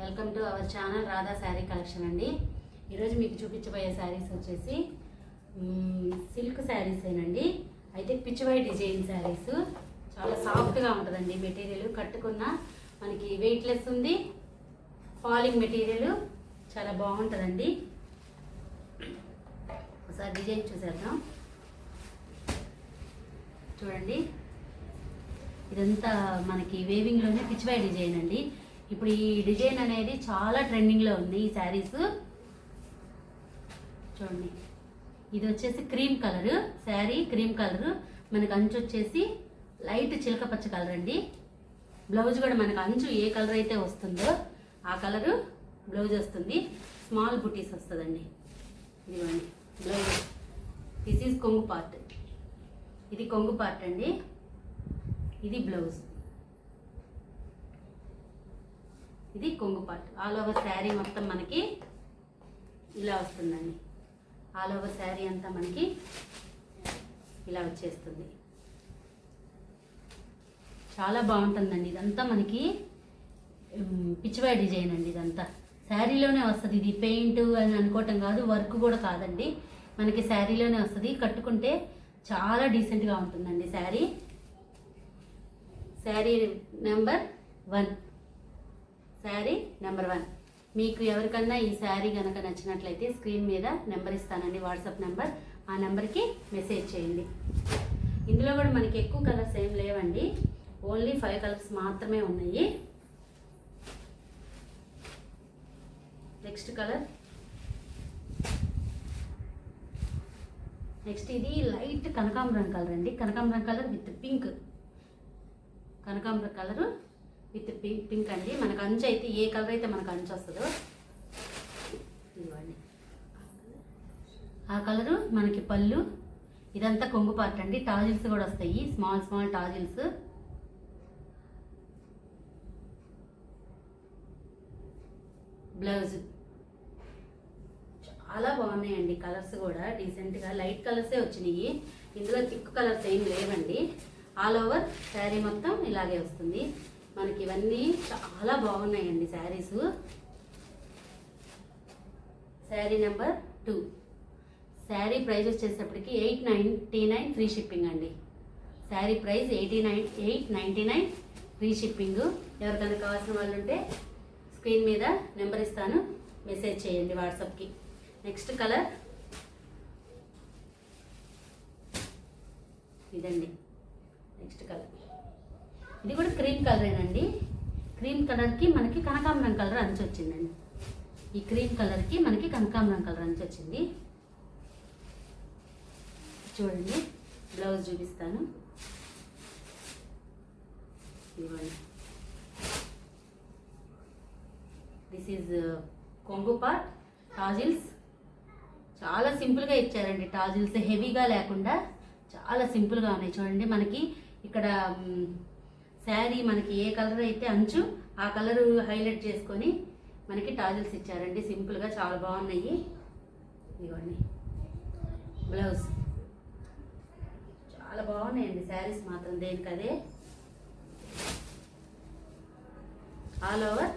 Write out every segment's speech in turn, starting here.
Welcome to our channel Radha sari collection అండి. ఈరోజు మీకు చూపించబోయే శారీస్ వచ్చేసి సిల్క్ శారీస్ ఏనండి. అయితే పిచ్చివై డిజైన్ శారీస్ చాలా సాఫ్ట్గా ఉంటుందండి. మెటీరియల్ కట్టుకున్న మనకి వెయిట్లెస్ ఉంది. ఫాలింగ్ మెటీరియల్ చాలా బాగుంటుందండి. ఒకసారి డిజైన్ చూసేద్దాం. చూడండి, ఇదంతా మనకి వేవింగ్లోనే పిచ్చివై డిజైన్ అండి. ఇప్పుడు ఈ డిజైన్ అనేది చాలా ట్రెండింగ్లో ఉంది. ఈ శారీస్ చూడండి, ఇది వచ్చేసి cream colour sari. Cream colour మనకు అంచు వచ్చేసి లైట్ చిలక పచ్చ కలర్ అండి. బ్లౌజ్ కూడా మనకు అంచు ఏ కలర్ అయితే వస్తుందో ఆ కలరు బ్లౌజ్ వస్తుంది. స్మాల్ బుటీస్ వస్తుందండి. ఇదిగోండి బ్లౌజ్. దిస్ ఈజ్ కొంగు పార్ట్. ఇది కొంగు పార్ట్ అండి. ఇది బ్లౌజ్. ఇది కొంగు పార్ట్. ఆల్ ఓవర్ శారీ మొత్తం మనకి ఇలా వస్తుందండి. ఆల్ ఓవర్ శారీ అంతా మనకి ఇలా వచ్చేస్తుంది. చాలా బాగుంటుందండి. ఇదంతా మనకి పిచ్చివై డిజైన్ అండి. ఇదంతా శారీలోనే వస్తుంది. ఇది పెయింట్ అని అనుకోవటం కాదు, వర్క్ కూడా కాదండి. మనకి శారీలోనే వస్తుంది. కట్టుకుంటే చాలా డీసెంట్గా ఉంటుందండి శారీ. శారీ నెంబర్ 1. శారీ నెంబర్ 1. మీకు ఎవరికన్నా ఈ శారీ కనుక నచ్చినట్లయితే స్క్రీన్ మీద నెంబర్ ఇస్తానండి, వాట్సాప్ నెంబర్. ఆ నెంబర్కి మెసేజ్ చేయండి. ఇందులో కూడా మనకి ఎక్కువ కలర్స్ ఏం లేవండి. ఓన్లీ 5 కలర్స్ మాత్రమే ఉన్నాయి. Next colour. నెక్స్ట్ ఇది లైట్ కనకాంబరం కలర్ అండి. కనకాంబరం కలర్ విత్ పింక్. కనకాంబరం కలరు విత్ పింక్ అండి. మనకు అంచు అయితే ఏ కలర్ అయితే మనకు అంచు వస్తుందో ఇవ్వండి ఆ కలరు మనకి పళ్ళు. ఇదంతా కొంగు పార్ట్ అండి. టాజిల్స్ కూడా వస్తాయి, స్మాల్ స్మాల్ టాజిల్స్. బ్లౌజ్ చాలా బాగున్నాయండి. కలర్స్ కూడా డీసెంట్గా లైట్ కలర్సే వచ్చినాయి. ఇందులో థిక్ కలర్స్ ఏం లేవండి. ఆల్ ఓవర్ శారీ మొత్తం ఇలాగే వస్తుంది. మనకి ఇవన్నీ చాలా బాగున్నాయండి శారీస్. శారీ నెంబర్ 2. శారీ ప్రైస్ వచ్చేటప్పటికి 899 ఫ్రీ షిప్పింగ్ అండి. Sari price 899 free shipping. ఎవరికైనా కావాల్సిన వాళ్ళు ఉంటే స్క్రీన్ మీద నెంబర్ ఇస్తాను, మెసేజ్ చేయండి వాట్సాప్కి. నెక్స్ట్ కలర్ ఇదండి. నెక్స్ట్ కలర్ ఇది కూడా క్రీమ్ కలరేనండి. క్రీమ్ కలర్కి మనకి కనకాంబరం కలర్ అంచు వచ్చిందండి. ఈ క్రీమ్ కలర్కి మనకి కనకాంబరం కలర్ అంచు వచ్చింది. చూడండి, బ్లౌజ్ చూపిస్తాను. ఇవ్వండి, దిస్ ఈజ్ కొంగు పార్ట్. టాజిల్స్ చాలా సింపుల్గా ఇచ్చారండి. టాజిల్స్ హెవీగా లేకుండా చాలా సింపుల్గా ఉన్నాయి. చూడండి, మనకి ఇక్కడ శారీ మనకి ఏ కలర్ అయితే అంచు ఆ కలరు హైలైట్ చేసుకొని మనకి టాజిల్స్ ఇచ్చారండి. సింపుల్గా చాలా బాగున్నాయి. ఇవ్వండి బ్లౌజ్. చాలా బాగున్నాయండి శారీస్ మాత్రం దేనికదే. ఆల్ ఓవర్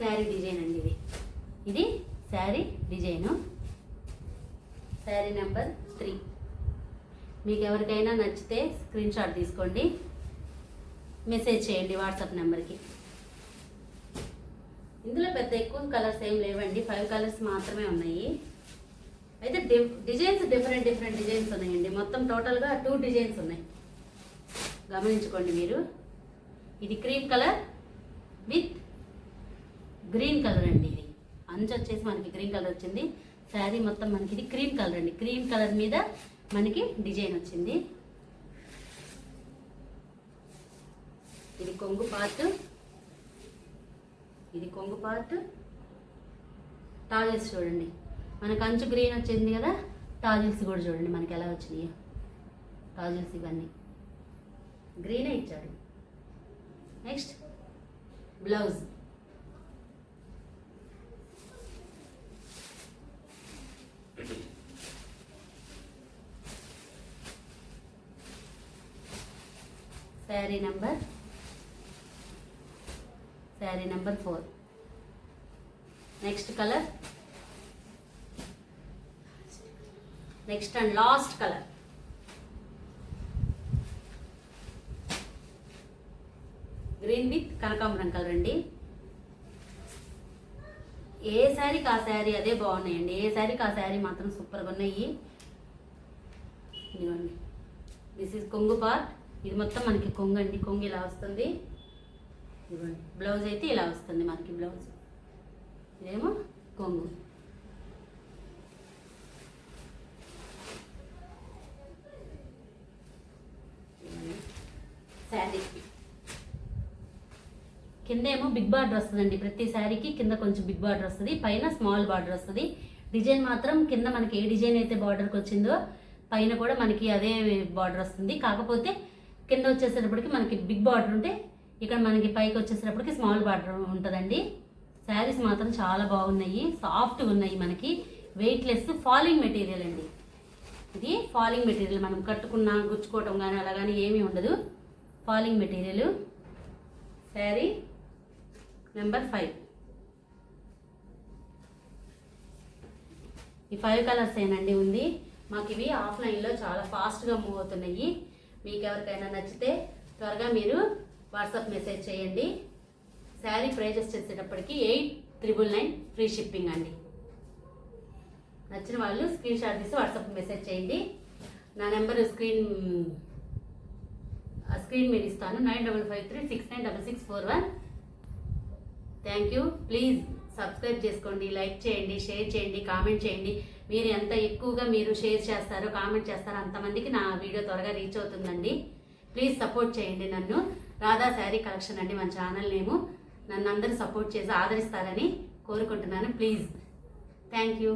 శారీ డిజైన్ అండి. ఇది శారీ డిజైను. శారీ నెంబర్ 3. మీకు ఎవరికైనా నచ్చితే స్క్రీన్ షాట్ తీసుకోండి, మెసేజ్ చేయండి వాట్సాప్ నెంబర్కి. ఇందులో పెద్ద ఎక్కువ కలర్స్ ఏం లేవండి. 5 కలర్స్ మాత్రమే ఉన్నాయి. అయితే డిజైన్స్ డిఫరెంట్ డిజైన్స్ ఉన్నాయండి. మొత్తం టోటల్గా 2 డిజైన్స్ ఉన్నాయి, గమనించుకోండి మీరు. ఇది cream colour with green colour అండి. ఇది అంచు వచ్చేసి మనకి గ్రీన్ కలర్ వచ్చింది. శారీ మొత్తం మనకి ఇది క్రీమ్ కలర్ అండి. క్రీమ్ కలర్ మీద మనకి డిజైన్ వచ్చింది. ఇది కొంగు పార్ట్. ఇది కొంగు పార్ట్. టాజిల్స్ చూడండి, మనకు అంచు గ్రీన్ వచ్చింది కదా. టాజిల్స్ కూడా చూడండి మనకి ఎలా వచ్చినాయి. టాజిల్స్ ఇవన్నీ గ్రీనే ఇచ్చాడు. Next blouse. Sari number sari number 4. Next colour, next and last colour. Green with కనకాంబరం కలర్ అండి. ఏ శారీకి ఆ శారీ అదే బాగున్నాయండి. ఏ శారీకి ఆ శారీ మాత్రం సూపర్గా ఉన్నాయి. ఇదిగోండి, దిస్ ఈజ్ కొంగు పార్ట్. ఇది మొత్తం మనకి కొంగు అండి. కొంగు ఇలా వస్తుంది. ఇదిగోండి, బ్లౌజ్ అయితే ఇలా వస్తుంది మనకి. బ్లౌజ్ ఇదేమో కొంగు. శారీ కింద ఏమో బిగ్ బార్డర్ వస్తుందండి. ప్రతి శారీకి కింద కొంచెం బిగ్ బార్డర్ వస్తుంది, పైన స్మాల్ బార్డర్ వస్తుంది. డిజైన్ మాత్రం కింద మనకి ఏ డిజైన్ అయితే బార్డర్కి వచ్చిందో పైన కూడా మనకి అదే బార్డర్ వస్తుంది. కాకపోతే కింద వచ్చేసేటప్పటికి మనకి బిగ్ బార్డర్ ఉంటే ఇక్కడ మనకి పైకి వచ్చేసేటప్పటికి స్మాల్ బార్డర్ ఉంటుందండి. శారీస్ మాత్రం చాలా బాగున్నాయి, సాఫ్ట్గా ఉన్నాయి, మనకి వెయిట్లెస్ ఫాలింగ్ మెటీరియల్ అండి. ఇది ఫాలింగ్ మెటీరియల్, మనం కట్టుకున్నా గుచ్చుకోవటం కానీ అలా కానీ ఏమీ ఉండదు. Falling material. శారీ నెంబర్ 5. ఈ 5 కలర్స్ ఏనండి ఉంది. మాకు ఇవి ఆఫ్లైన్లో చాలా ఫాస్ట్గా మూవ్ అవుతున్నాయి. మీకు ఎవరికైనా నచ్చితే త్వరగా మీరు వాట్సాప్ మెసేజ్ చేయండి. శారీ ప్రైజెస్ చేసేటప్పటికి 8,999 ఫ్రీ షిప్పింగ్ అండి. నచ్చిన వాళ్ళు స్క్రీన్ షాట్ తీసి వాట్సాప్ మెసేజ్ చేయండి. నా నెంబర్ స్క్రీన్ మీద ఇస్తాను, 9553696641. Thank you. ప్లీజ్ సబ్స్క్రైబ్ చేసుకోండి, లైక్ చేయండి, షేర్ చేయండి, కామెంట్ చేయండి. మీరు ఎంత ఎక్కువగా మీరు షేర్ చేస్తారో, కామెంట్ చేస్తారో అంతమందికి నా వీడియో త్వరగా రీచ్ అవుతుందండి. ప్లీజ్ సపోర్ట్ చేయండి నన్ను. రాధా శారీ కలెక్షన్ అండి మన ఛానల్ నేము. నన్ను అందరూ సపోర్ట్ చేసి ఆదరిస్తారని కోరుకుంటున్నాను. ప్లీజ్. Thank you.